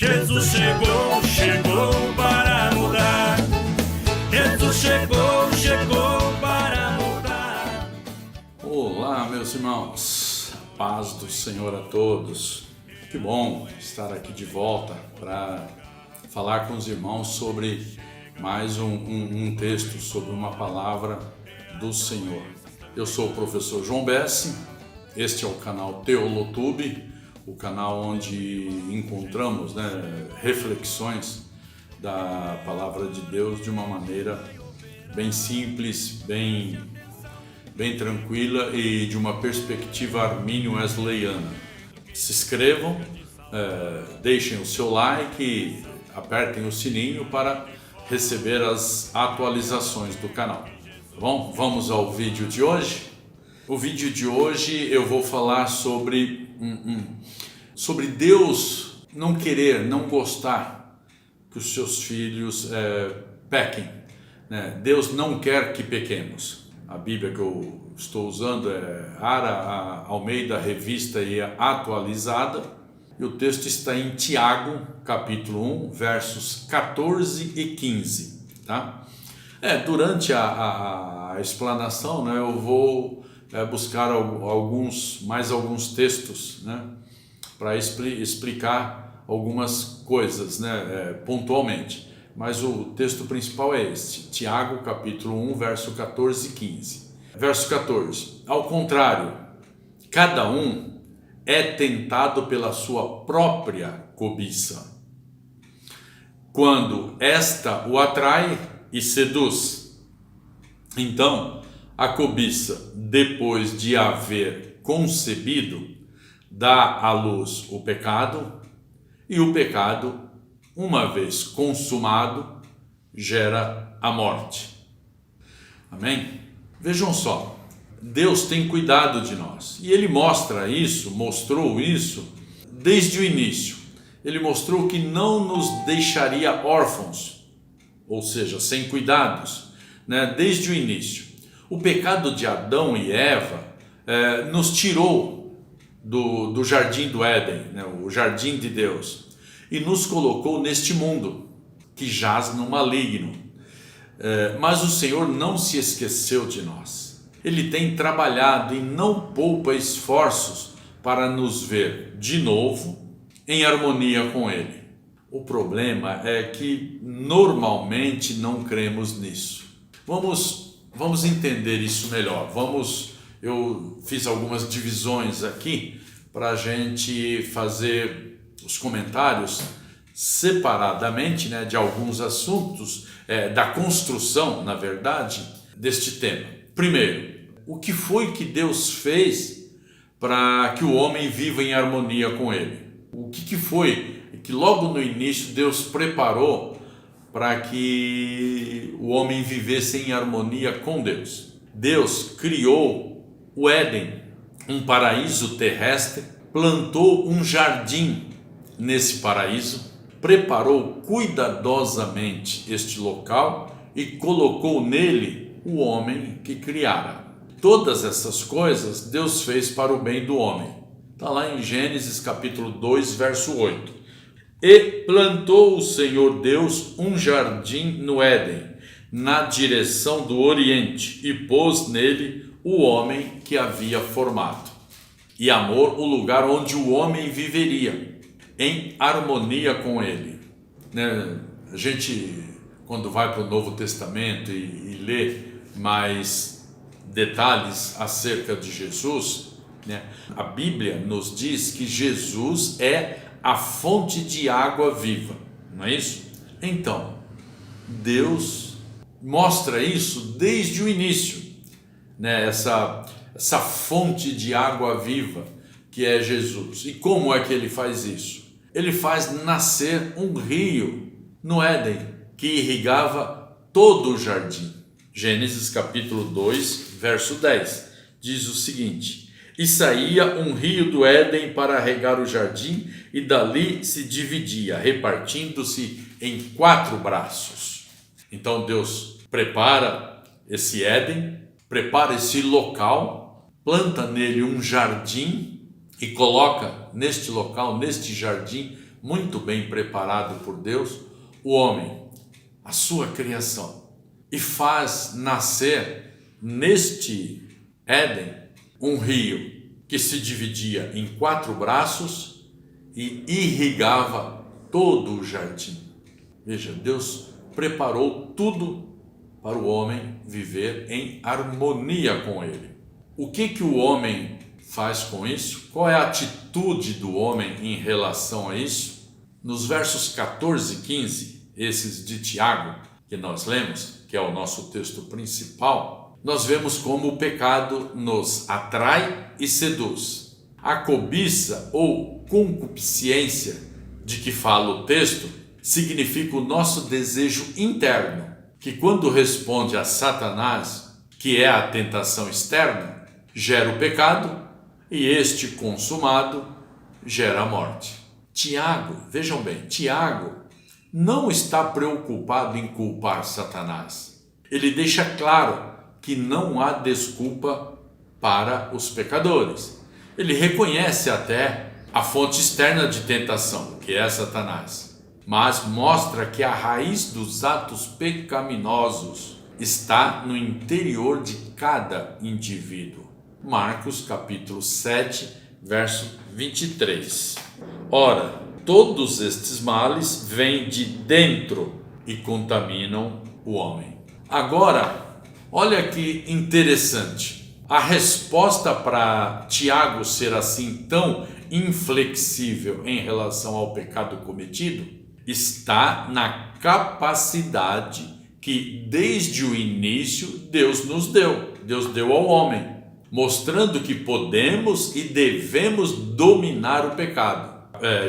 Jesus chegou, chegou para mudar. Jesus chegou, chegou para mudar. Olá, meus irmãos, paz do Senhor a todos. Que bom estar aqui de volta para falar com os irmãos sobre mais um texto, sobre uma palavra do Senhor. Eu sou o professor João Bessi, este é o canal Teolotube, o canal onde encontramos reflexões da palavra de Deus de uma maneira bem simples, bem tranquila e de uma perspectiva armínio-wesleyana. Se inscrevam, deixem o seu like e apertem o sininho para receber as atualizações do canal. Tá bom? Vamos ao vídeo de hoje. O vídeo de hoje eu vou falar sobre Deus não querer, não gostar que os seus filhos pequem. Deus não quer que pequemos. A Bíblia que eu estou usando é Ara Almeida Revista e Atualizada. E o texto está em Tiago, capítulo 1, versos 14 e 15. Tá? Durante a explanação, eu vou buscar mais alguns textos, para explicar algumas coisas, pontualmente. Mas o texto principal é este, Tiago, capítulo 1, verso 14 e 15. Verso 14. Ao contrário, cada um é tentado pela sua própria cobiça, quando esta o atrai e seduz. Então, a cobiça, depois de haver concebido, dá à luz o pecado, e o pecado, uma vez consumado, gera a morte. Amém? Vejam só, Deus tem cuidado de nós, e Ele mostrou isso desde o início. Ele mostrou que não nos deixaria órfãos, ou seja, sem cuidados, desde o início. O pecado de Adão e Eva nos tirou do jardim do Éden, o jardim de Deus, e nos colocou neste mundo que jaz no maligno. Mas o Senhor não se esqueceu de nós. Ele tem trabalhado e não poupa esforços para nos ver de novo em harmonia com Ele. O problema é que normalmente não cremos nisso. Vamos entender isso melhor. Eu fiz algumas divisões aqui para a gente fazer os comentários separadamente, de alguns assuntos, da construção, na verdade, deste tema. Primeiro, o que foi que Deus fez para que o homem viva em harmonia com Ele? O que foi que logo no início Deus preparou para que o homem vivesse em harmonia com Deus? Deus criou o Éden, um paraíso terrestre, plantou um jardim nesse paraíso, preparou cuidadosamente este local e colocou nele o homem que criara. Todas essas coisas Deus fez para o bem do homem. Está lá em Gênesis capítulo 2, verso 8. E plantou o Senhor Deus um jardim no Éden, na direção do Oriente, e pôs nele o homem que havia formado. E amou o lugar onde o homem viveria, em harmonia com ele. A gente, quando vai para o Novo Testamento e lê mais detalhes acerca de Jesus, a Bíblia nos diz que Jesus é a fonte de água viva, não é isso? Então, Deus mostra isso desde o início, essa fonte de água viva que é Jesus. E como é que Ele faz isso? Ele faz nascer um rio no Éden que irrigava todo o jardim. Gênesis capítulo 2, verso 10, diz o seguinte: E saía um rio do Éden para regar o jardim, e dali se dividia, repartindo-se em 4 braços. Então Deus prepara esse Éden, prepara esse local, planta nele um jardim e coloca neste local, neste jardim, muito bem preparado por Deus, o homem, a sua criação, e faz nascer neste Éden um rio que se dividia em 4 braços e irrigava todo o jardim. Veja, Deus preparou tudo para o homem viver em harmonia com ele. O que o homem faz com isso? Qual é a atitude do homem em relação a isso? Nos versos 14 e 15, esses de Tiago, que nós lemos, que é o nosso texto principal, nós vemos como o pecado nos atrai e seduz. A cobiça ou concupiscência de que fala o texto significa o nosso desejo interno, que quando responde a Satanás, que é a tentação externa, gera o pecado e este consumado gera a morte. Tiago, vejam bem, Tiago não está preocupado em culpar Satanás. Ele deixa claro que não há desculpa para os pecadores. Ele reconhece até a fonte externa de tentação, que é Satanás, mas mostra que a raiz dos atos pecaminosos está no interior de cada indivíduo. Marcos capítulo 7, verso 23. Ora, todos estes males vêm de dentro e contaminam o homem. Agora, olha que interessante. A resposta para Tiago ser assim tão inflexível em relação ao pecado cometido está na capacidade que desde o início Deus nos deu. Deus deu ao homem, mostrando que podemos e devemos dominar o pecado.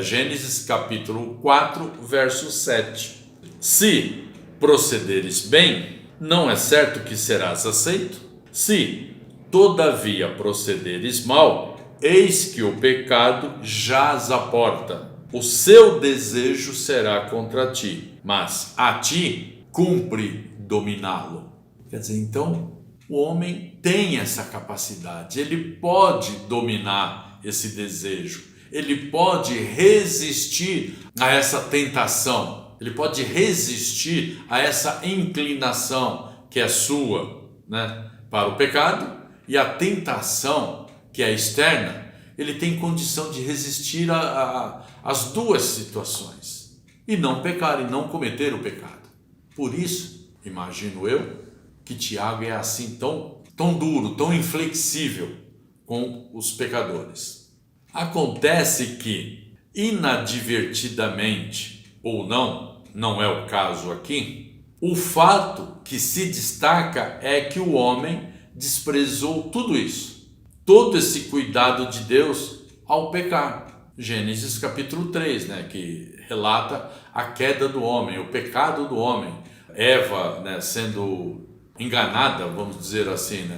Gênesis capítulo 4, verso 7. Se procederes bem, não é certo que serás aceito? Se, todavia, procederes mal, eis que o pecado jaz à porta. O seu desejo será contra ti, mas a ti cumpre dominá-lo. Quer dizer, então, o homem tem essa capacidade, ele pode dominar esse desejo, ele pode resistir a essa tentação, ele pode resistir a essa inclinação que é sua, para o pecado, e a tentação que é externa, ele tem condição de resistir às duas situações e não pecar, e não cometer o pecado. Por isso, imagino eu, que Tiago é assim tão duro, tão inflexível com os pecadores. Acontece que, inadvertidamente ou não é o caso aqui, o fato que se destaca é que o homem desprezou tudo isso, todo esse cuidado de Deus ao pecar. Gênesis capítulo 3, que relata a queda do homem, o pecado do homem. Eva, sendo enganada, vamos dizer assim,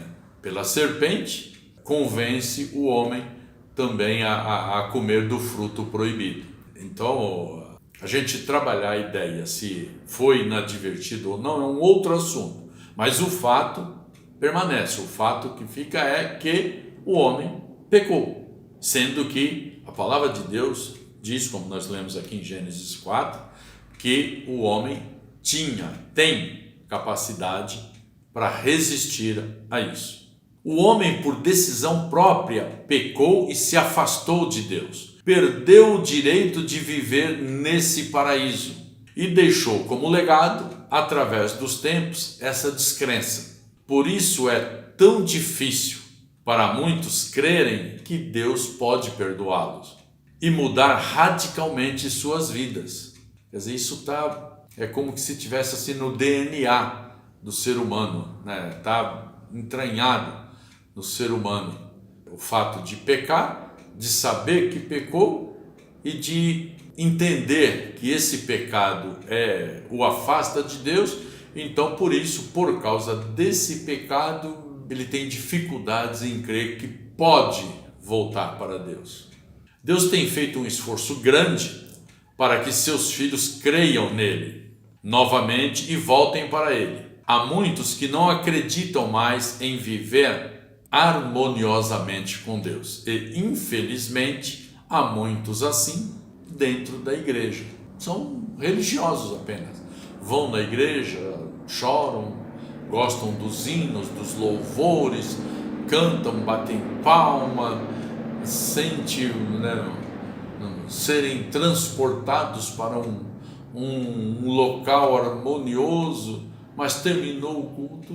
pela serpente, convence o homem também a comer do fruto proibido. Então, a gente trabalhar a ideia se foi inadvertido ou não é um outro assunto, mas o fato permanece. O fato que fica é que o homem pecou, sendo que a palavra de Deus diz, como nós lemos aqui em Gênesis 4, que o homem tem capacidade para resistir a isso. O homem, por decisão própria, pecou e se afastou de Deus. Perdeu o direito de viver nesse paraíso e deixou como legado, através dos tempos, essa descrença. Por isso é tão difícil para muitos crerem que Deus pode perdoá-los e mudar radicalmente suas vidas. Quer dizer, isso é como que se estivesse assim no DNA do ser humano, está entranhado no ser humano. O fato de pecar, de saber que pecou e de entender que esse pecado o afasta de Deus. Então, por isso, por causa desse pecado, ele tem dificuldades em crer que pode voltar para Deus. Deus tem feito um esforço grande para que seus filhos creiam nele novamente e voltem para ele. Há muitos que não acreditam mais em viver harmoniosamente com Deus. E, infelizmente, há muitos assim dentro da igreja. São religiosos apenas. Vão na igreja, choram, gostam dos hinos, dos louvores, cantam, batem palma, sentem, serem transportados para um local harmonioso, mas terminou o culto,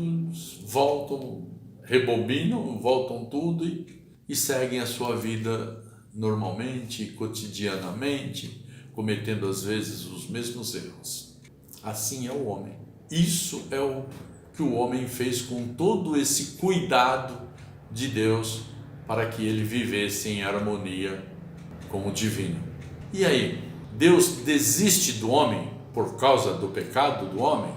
voltam, rebobinam, voltam tudo e seguem a sua vida normalmente, cotidianamente, cometendo às vezes os mesmos erros. Assim é o homem. Isso é o que o homem fez com todo esse cuidado de Deus para que ele vivesse em harmonia com o divino. E aí, Deus desiste do homem por causa do pecado do homem?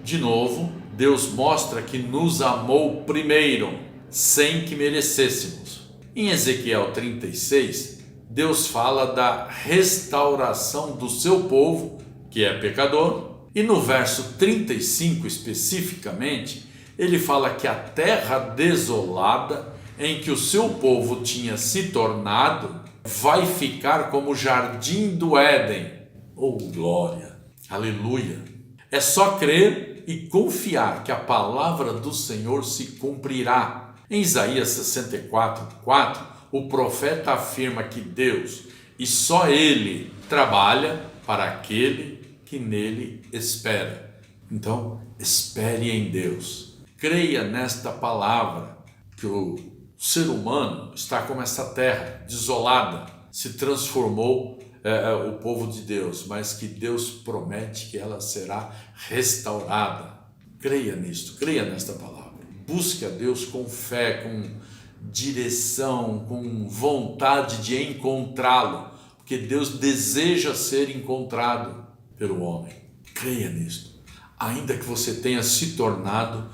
De novo, Deus mostra que nos amou primeiro, sem que merecêssemos. Em Ezequiel 36, Deus fala da restauração do seu povo, que é pecador, e no verso 35 especificamente, ele fala que a terra desolada em que o seu povo tinha se tornado vai ficar como o jardim do Éden. Oh, glória! Aleluia! É só crer e confiar que a palavra do Senhor se cumprirá. Em Isaías 64:4, o profeta afirma que Deus, e só Ele, trabalha para aquele que nele espera. Então, espere em Deus. Creia nesta palavra que o ser humano está como essa terra desolada, se transformou o povo de Deus, mas que Deus promete que ela será restaurada. Creia nisto, creia nesta palavra. Busque a Deus com fé, com direção, com vontade de encontrá-lo, porque Deus deseja ser encontrado pelo homem. Creia nisto. Ainda que você tenha se tornado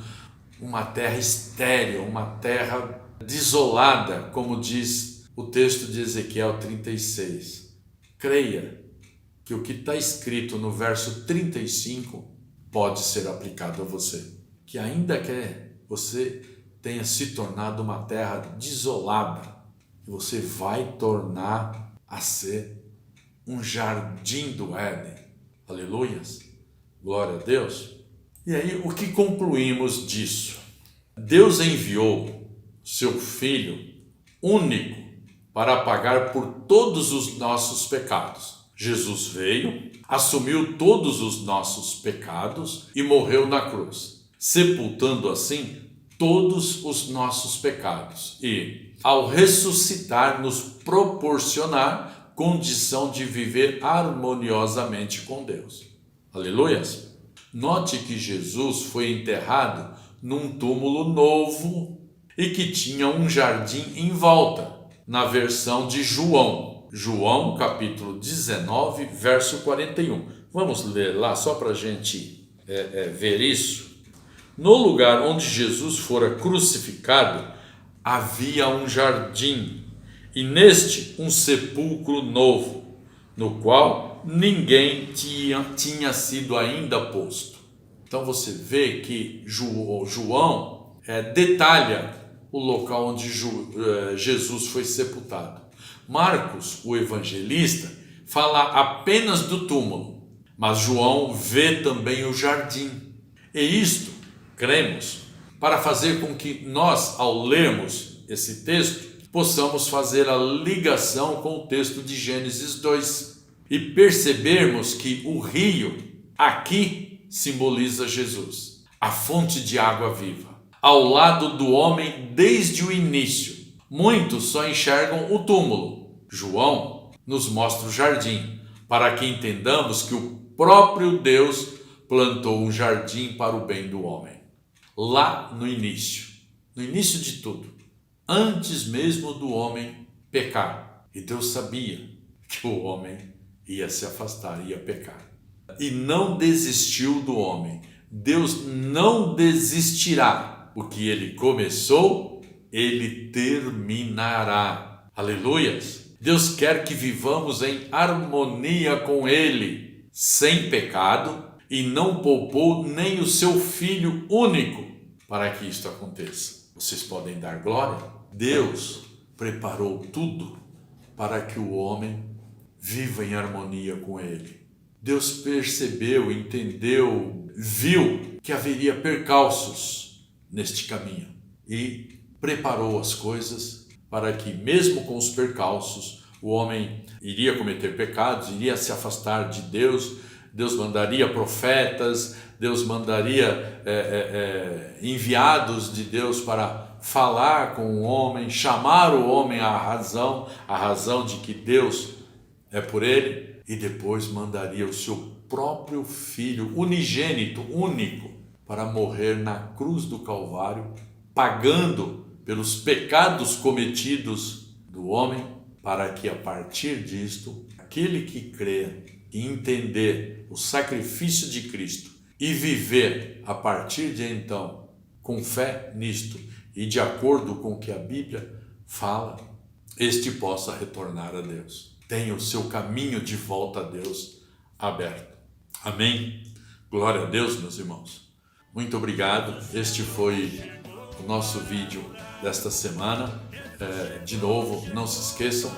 uma terra estéril, uma terra desolada, como diz o texto de Ezequiel 36. Creia que o que está escrito no verso 35 pode ser aplicado a você. Que ainda que você tenha se tornado uma terra desolada, você vai tornar a ser um jardim do Éden. Aleluias! Glória a Deus! E aí, o que concluímos disso? Deus enviou seu Filho único para pagar por todos os nossos pecados. Jesus veio, assumiu todos os nossos pecados e morreu na cruz, sepultando assim todos os nossos pecados e, ao ressuscitar, nos proporcionar condição de viver harmoniosamente com Deus. Aleluias! Note que Jesus foi enterrado num túmulo novo e que tinha um jardim em volta, na versão de João. João, capítulo 19, verso 41. Vamos ler lá só para a gente ver isso. No lugar onde Jesus fora crucificado, havia um jardim, e neste um sepulcro novo, no qual ninguém tinha sido ainda posto. Então você vê que João detalha o local onde Jesus foi sepultado. Marcos, o evangelista, fala apenas do túmulo, mas João vê também o jardim. E isto, cremos, para fazer com que nós, ao lermos esse texto, possamos fazer a ligação com o texto de Gênesis 2 e percebermos que o rio aqui simboliza Jesus, a fonte de água viva, ao lado do homem desde o início. Muitos só enxergam o túmulo. João nos mostra o jardim, para que entendamos que o próprio Deus plantou um jardim para o bem do homem. Lá no início de tudo, antes mesmo do homem pecar. E Deus sabia que o homem ia se afastar, ia pecar. E não desistiu do homem. Deus não desistirá. O que ele começou, ele terminará. Aleluias! Deus quer que vivamos em harmonia com ele, sem pecado, e não poupou nem o seu Filho único para que isto aconteça. Vocês podem dar glória? Deus preparou tudo para que o homem viva em harmonia com Ele. Deus percebeu, entendeu, viu que haveria percalços neste caminho e preparou as coisas para que, mesmo com os percalços, o homem iria cometer pecados, iria se afastar de Deus. Deus mandaria profetas, Deus mandaria enviados de Deus para falar com o homem, chamar o homem à razão de que Deus é por ele, e depois mandaria o seu próprio Filho, unigênito, único, para morrer na cruz do Calvário, pagando pelos pecados cometidos do homem, para que a partir disto, aquele que crê e entender o sacrifício de Cristo e viver a partir de então com fé nisto e de acordo com o que a Bíblia fala, este possa retornar a Deus. Tenha o seu caminho de volta a Deus aberto. Amém? Glória a Deus, meus irmãos. Muito obrigado. Este foi o nosso vídeo desta semana. De novo, não se esqueçam,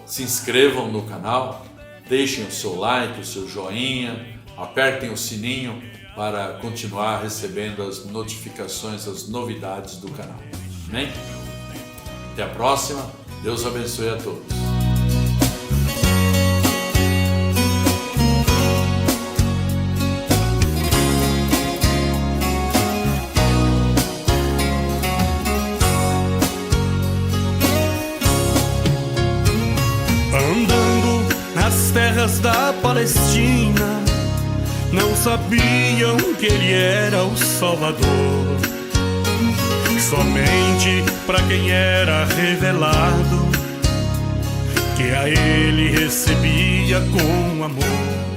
se inscrevam no canal, deixem o seu like, o seu joinha, apertem o sininho para continuar recebendo as notificações, as novidades do canal. Amém? Até a próxima. Deus abençoe a todos. Terras da Palestina não sabiam que ele era o Salvador. Somente para quem era revelado, que a ele recebia com amor.